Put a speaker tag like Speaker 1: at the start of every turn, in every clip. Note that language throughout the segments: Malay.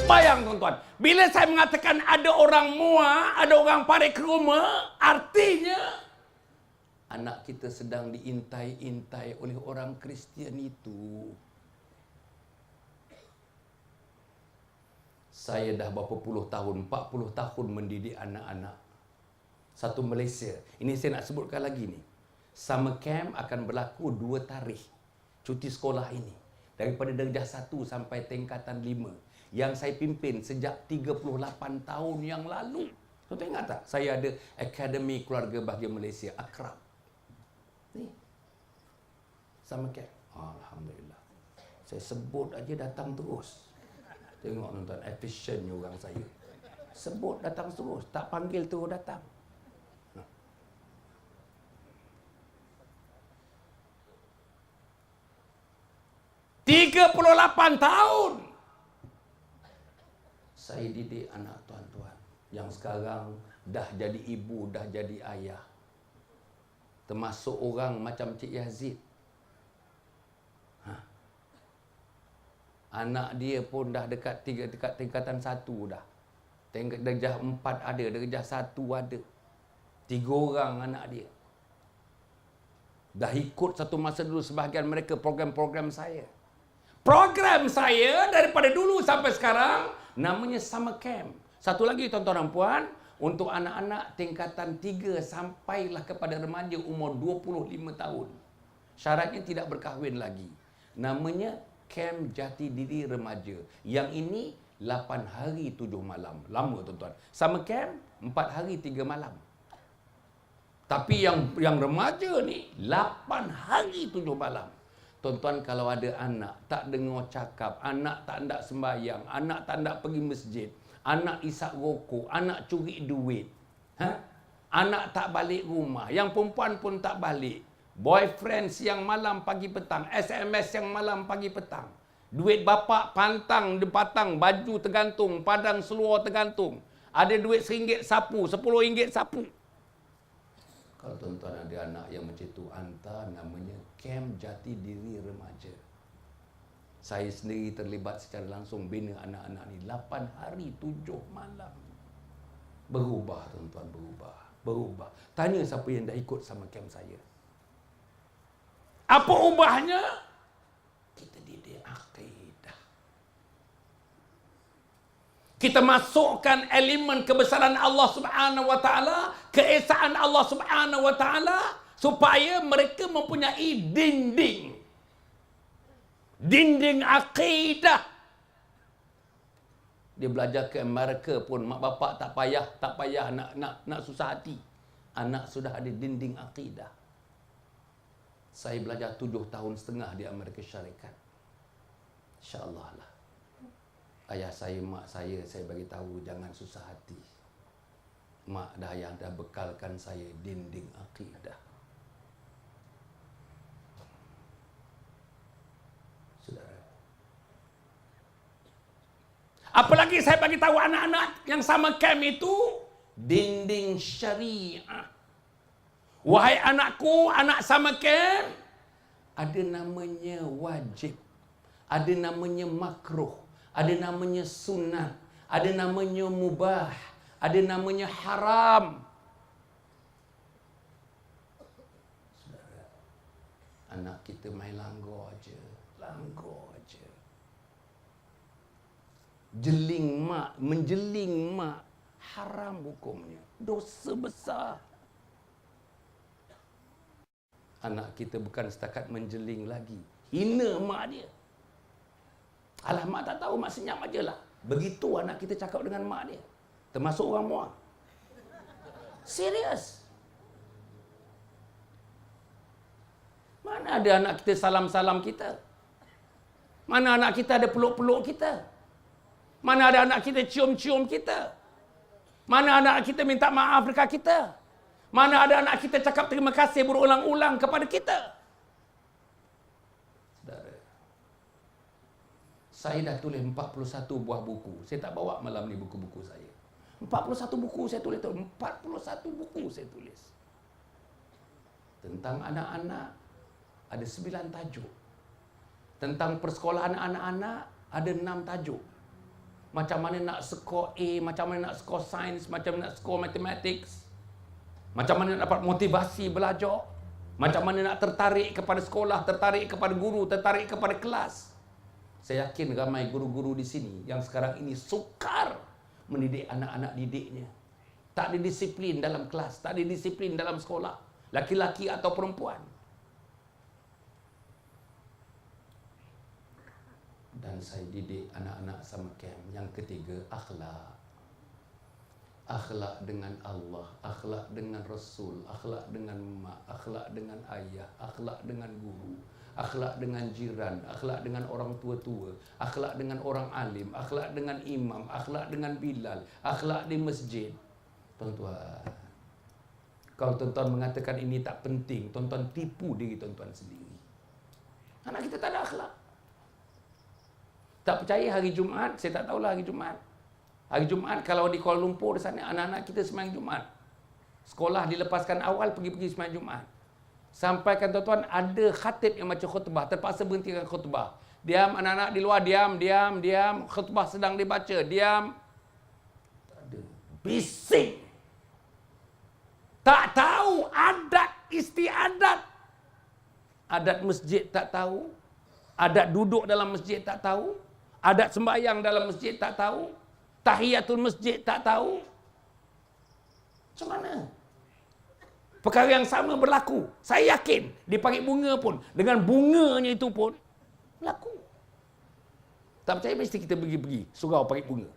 Speaker 1: Bayang tuan-tuan, bila saya mengatakan ada orang mua, ada orang parik ke rumah, artinya anak kita sedang diintai-intai oleh orang Kristian itu. Saya dah berapa puluh tahun, 40 tahun mendidik anak-anak. Satu Malaysia. Ini saya nak sebutkan lagi ni. Summer camp akan berlaku 2 tarikh cuti sekolah ini. Daripada darjah 1 sampai tingkatan 5. Yang saya pimpin sejak 38 tahun yang lalu. Tuan ingat tak? Saya ada Akademi Keluarga Bahagia Malaysia, Akrab. Ni. Summer camp. Alhamdulillah. Saya sebut aja datang terus. Tengok tuan-tuan, efisiennya orang saya. Sebut datang terus, tak panggil terus datang. 38 tahun saya didik anak tuan-tuan yang sekarang dah jadi ibu, dah jadi ayah. Termasuk orang macam Cik Yazid. Anak dia pun dah dekat tingkatan 1 dah. Darjah 4 ada, darjah 1 ada. 3 orang anak dia. Dah ikut satu masa dulu sebahagian mereka program-program saya. Program saya daripada dulu sampai sekarang namanya Summer Camp. Satu lagi tuan-tuan dan puan, untuk anak-anak tingkatan 3 sampailah kepada remaja umur 25 tahun. Syaratnya tidak berkahwin lagi. Namanya Camp Jati Diri Remaja. Yang ini 8 hari 7 malam. Lama tuan-tuan. Summer Camp 4 hari 3 malam. Tapi yang remaja ni 8 hari 7 malam. Tuan-tuan, kalau ada anak tak dengar cakap, anak tak hendak sembahyang, anak tak hendak pergi masjid, anak isap rokok, anak curi duit, anak tak balik rumah, yang perempuan pun tak balik, boyfriend siang malam pagi petang, SMS yang malam pagi petang, duit bapak pantang dipatang, baju tergantung, padang seluar tergantung, ada duit RM1 sapu, RM10 sapu. Kalau tuan-tuan ada anak yang macam itu, hantar namanya Camp Jati Diri Remaja. Saya sendiri terlibat secara langsung bina anak-anak ni 8 hari 7 malam. Berubah tuan-tuan, berubah. Tanya siapa yang dah ikut sama camp saya. Apa ubahnya? Kita didik akidah. Kita masukkan elemen kebesaran Allah Subhanahu wa taala, keesaan Allah Subhanahu wa taala supaya mereka mempunyai dinding akidah. Dia belajar ke Amerika pun mak bapak tak payah nak susah hati. Anak sudah ada dinding akidah. Saya belajar 7,5 tahun di Amerika Syarikat. Insya-Allah lah. Ayah saya, mak saya bagi tahu jangan susah hati. Mak dah yang dah bekalkan saya dinding akidah. Saudara. Apalagi saya bagi tahu anak-anak yang sama camp itu dinding syariah. Wahai anakku, anak sama camp, ada namanya wajib, ada namanya makruh, ada namanya sunat, ada namanya mubah, ada namanya haram. Saudara, anak kita main langgar aja. Menjeling mak, haram hukumnya. Dosa besar. Anak kita bukan setakat menjeling lagi. Hina mak dia. Alah, mak tak tahu, mak senyap aje lah. Begitu anak kita cakap dengan mak dia. Termasuk orang mua. Serius. Mana ada anak kita salam-salam kita? Mana anak kita ada peluk-peluk kita? Mana ada anak kita cium-cium kita? Mana anak kita minta maaf dekat kita? Mana ada anak kita cakap terima kasih berulang-ulang kepada kita? Saudara, saya dah tulis 41 buah buku. Saya tak bawa malam ni buku-buku saya. 41 buku saya tulis. 41 buku saya tulis. Tentang anak-anak ada 9 tajuk. Tentang persekolahan anak-anak ada 6 tajuk. Macam mana nak skor A, macam mana nak skor sains, macam mana nak skor mathematics. Macam mana nak dapat motivasi belajar. Macam mana nak tertarik kepada sekolah, tertarik kepada guru, tertarik kepada kelas. Saya yakin ramai guru-guru di sini yang sekarang ini sukar mendidik anak-anak didiknya. Tak ada disiplin dalam kelas, tak ada disiplin dalam sekolah. Laki-laki atau perempuan. Dan saya didik anak-anak sama camp. Yang ketiga, akhlak. Akhlak dengan Allah, akhlak dengan Rasul, akhlak dengan mak, akhlak dengan ayah, akhlak dengan guru, akhlak dengan jiran, akhlak dengan orang tua-tua, akhlak dengan orang alim, akhlak dengan imam, akhlak dengan Bilal, akhlak di masjid. Tuan-tuan, kalau tuan-tuan mengatakan ini tak penting, tuan-tuan tipu diri tuan-tuan sendiri. Anak kita tak ada akhlak. Tak percaya hari Jumaat, saya tak tahulah hari Jumaat. Hari Jumaat kalau di Kuala Lumpur di sana, anak-anak kita sembahyang Jumaat. Sekolah dilepaskan awal pergi-pergi sembahyang Jumaat. Sampaikan tuan-tuan, ada khatib yang macam khutbah, terpaksa berhentikan khutbah. Diam anak-anak di luar, diam. Khutbah sedang dibaca, diam. Tak ada. Bising. Tak tahu adat istiadat. Adat masjid tak tahu. Adat duduk dalam masjid tak tahu. Adat sembahyang dalam masjid tak tahu. Tahiyatul masjid tak tahu. Macam mana? Perkara yang sama berlaku. Saya yakin di Parit Bunga pun, dengan bunganya itu pun berlaku. Tak percaya mesti kita pergi surau Parit Bunga.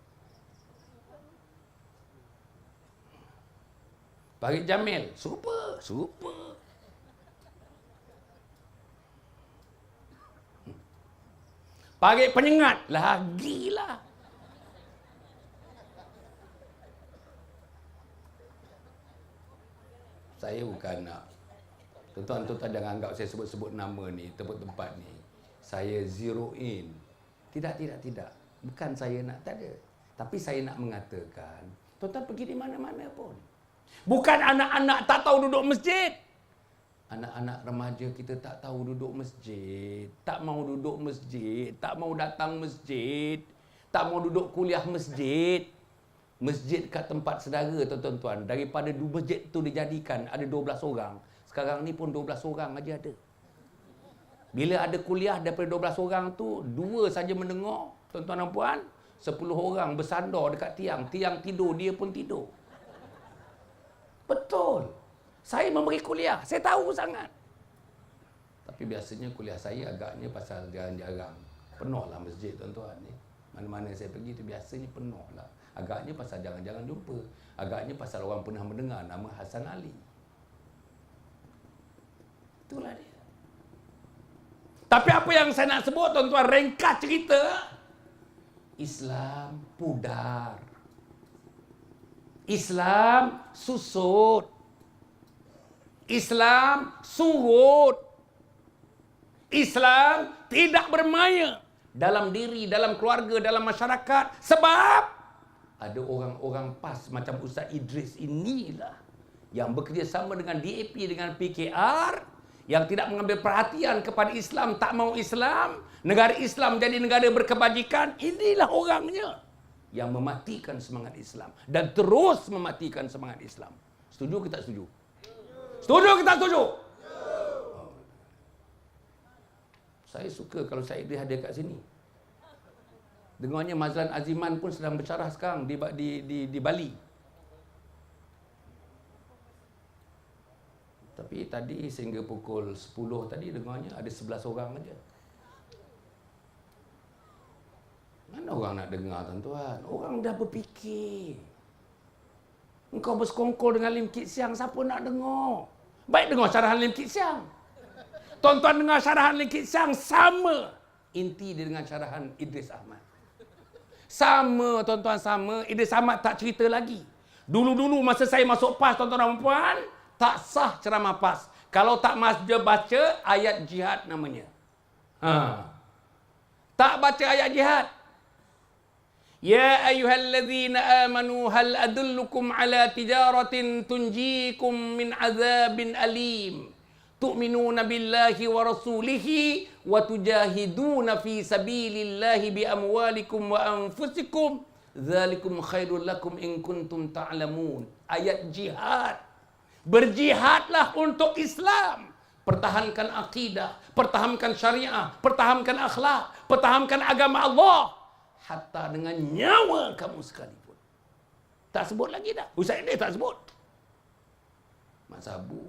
Speaker 1: Parit Jamil, serupa. Parit Penyengat, lagilah. Saya bukan nak. Tuan-tuan jangan anggap saya sebut-sebut nama ni, tempat-tempat ni. Saya zero in. Tidak. Bukan saya nak, tak ada. Tapi saya nak mengatakan, tuan-tuan pergi di mana-mana pun. Bukan anak-anak tak tahu duduk masjid. Anak-anak remaja kita tak tahu duduk masjid. Tak mau duduk masjid. Tak mau datang masjid. Tak mau duduk kuliah masjid. Masjid kat tempat saudara, tuan-tuan. Daripada masjid tu dijadikan ada 12 orang. Sekarang ni pun 12 orang aja ada. Bila ada kuliah daripada 12 orang tu, 2 saja mendengar, tuan-tuan dan puan, 10 orang bersandar dekat tiang. Tiang tidur, dia pun tidur. Betul. Saya memberi kuliah. Saya tahu sangat. Tapi biasanya kuliah saya agaknya pasal jarang-jarang. Penuh lah masjid, tuan-tuan ni. Mana-mana saya pergi tu biasanya penuh lah. Agaknya pasal jangan-jangan jumpa. Agaknya pasal orang pernah mendengar nama Hasan Ali. Itulah dia. Tapi apa yang saya nak sebut, tuan-tuan, ringkas cerita. Islam pudar. Islam susut. Islam surut. Islam tidak bermaya dalam diri, dalam keluarga, dalam masyarakat. Sebab ada orang-orang PAS macam Ustaz Idris inilah yang bekerjasama dengan DAP, dengan PKR, yang tidak mengambil perhatian kepada Islam, tak mau Islam, negara Islam jadi negara berkebajikan. Inilah orangnya yang mematikan semangat Islam dan terus mematikan semangat Islam. Setuju ke tak setuju? Setuju ke tak setuju? Saya suka kalau Syed Idris hadir kat sini. Dengarnya Mazlan Aziman pun sedang bercarah sekarang di Bali. Tapi tadi sehingga pukul 10 tadi dengarnya ada 11 orang aja. Mana orang nak dengar, tuan-tuan? Orang dah berfikir. Engkau bersekongkol dengan Lim Kit Siang, siapa nak dengar? Baik dengar syarahan Lim Kit Siang. Tuan-tuan dengar syarahan Lim Kit Siang sama inti dia dengan syarahan Idris Ahmad. Sama, tuan-tuan, sama. Idris Ahmad tak cerita lagi. Dulu-dulu masa saya masuk PAS, tuan-tuan dan puan, tak sah ceramah PAS. Kalau tak dia baca ayat jihad namanya. Tak baca ayat jihad. Ya ayyuhalladzina amanu hal adullukum ala tijaratin tunjikum min azabin alim. tu'minuna billahi wa rasulihi wa tujahiduna fi sabilillahi bi amwalikum wa anfusikum dzalikum khairul lakum in kuntum ta'lamun. Ayat jihad. Berjihadlah untuk Islam. Pertahankan akidah, pertahankan syariah, pertahankan akhlak, pertahankan agama Allah hatta dengan nyawa kamu sekalipun. Tak sebut lagi dah. Ustaz ini tak sebut. Mak Sabu.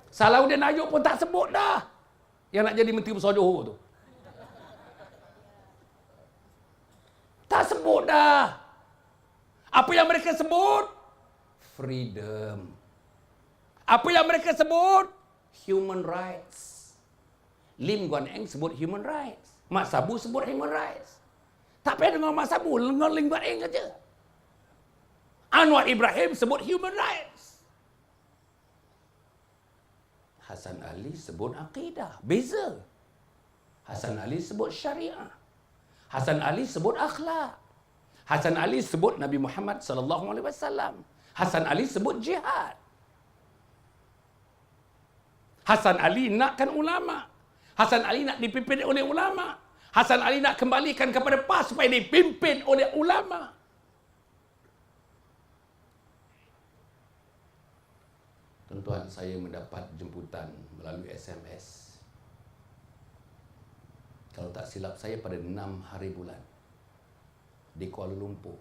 Speaker 1: Salahuddin Ayub pun tak sebut dah. Yang nak jadi Menteri Besar Johor tu. Tak sebut dah. Apa yang mereka sebut? Freedom. Apa yang mereka sebut? Human rights. Lim Guan Eng sebut human rights. Mak Sabu sebut human rights. Tak payah dengar Mak Sabu, dengar Lim Guan Eng aja. Anwar Ibrahim sebut human rights. Hasan Ali sebut akidah. Beza. Hasan Ali sebut syariah. Hasan Ali sebut akhlak. Hasan Ali sebut Nabi Muhammad sallallahu alaihi wasallam. Hasan Ali sebut jihad. Hasan Ali nakkan ulama. Hasan Ali nak dipimpin oleh ulama. Hasan Ali nak kembalikan kepada PAS supaya dipimpin oleh ulama. Tuan-tuan, saya mendapat jemputan melalui SMS. Kalau tak silap saya pada 6 hari bulan di Kuala Lumpur.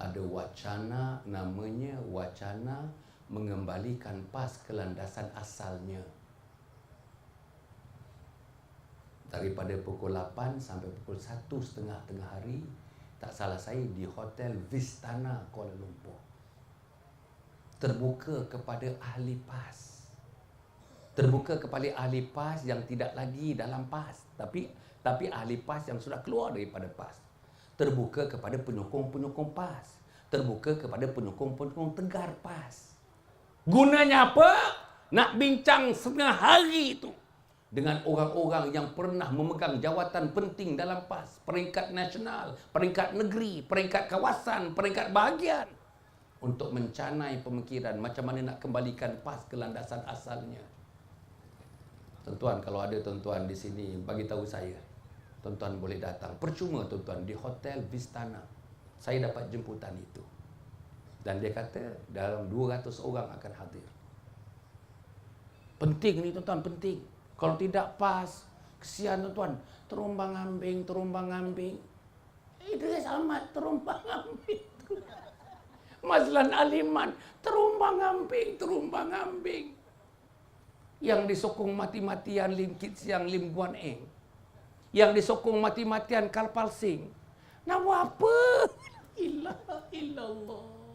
Speaker 1: Ada wacana, namanya wacana mengembalikan PAS ke landasan asalnya. Daripada pukul 8 sampai pukul 1.30 tengah hari, tak salah saya di Hotel Vistana Kuala Lumpur. Terbuka kepada ahli PAS. Terbuka kepada ahli PAS yang tidak lagi dalam PAS, tapi ahli PAS yang sudah keluar daripada PAS. Terbuka kepada penyokong-penyokong PAS. Terbuka kepada penyokong-penyokong Tegar PAS. Gunanya apa? Nak bincang setengah hari itu dengan orang-orang yang pernah memegang jawatan penting dalam PAS. Peringkat nasional, peringkat negeri, peringkat kawasan, peringkat bahagian. Untuk mencanai pemikiran macam mana nak kembalikan PAS ke landasan asalnya. Tuan-tuan, kalau ada tuan-tuan di sini, bagi tahu saya. Tuan-tuan boleh datang. Percuma tuan-tuan, di Hotel Vistana. Saya dapat jemputan itu. Dan dia kata dalam 200 orang akan hadir. Penting ni tuan-tuan, penting. Kalau tidak PAS, kesian tuan-tuan. Terumbang-ambing. Idris Ahmad terumbang-ambing. Mazlan Aliman terumbang-ambing. Yang disokong mati-matian Lim Kit Siang, Lim Guan Eng. Yang disokong mati-matian Karpal Singh. Nak buat apa? Ilaha illallah.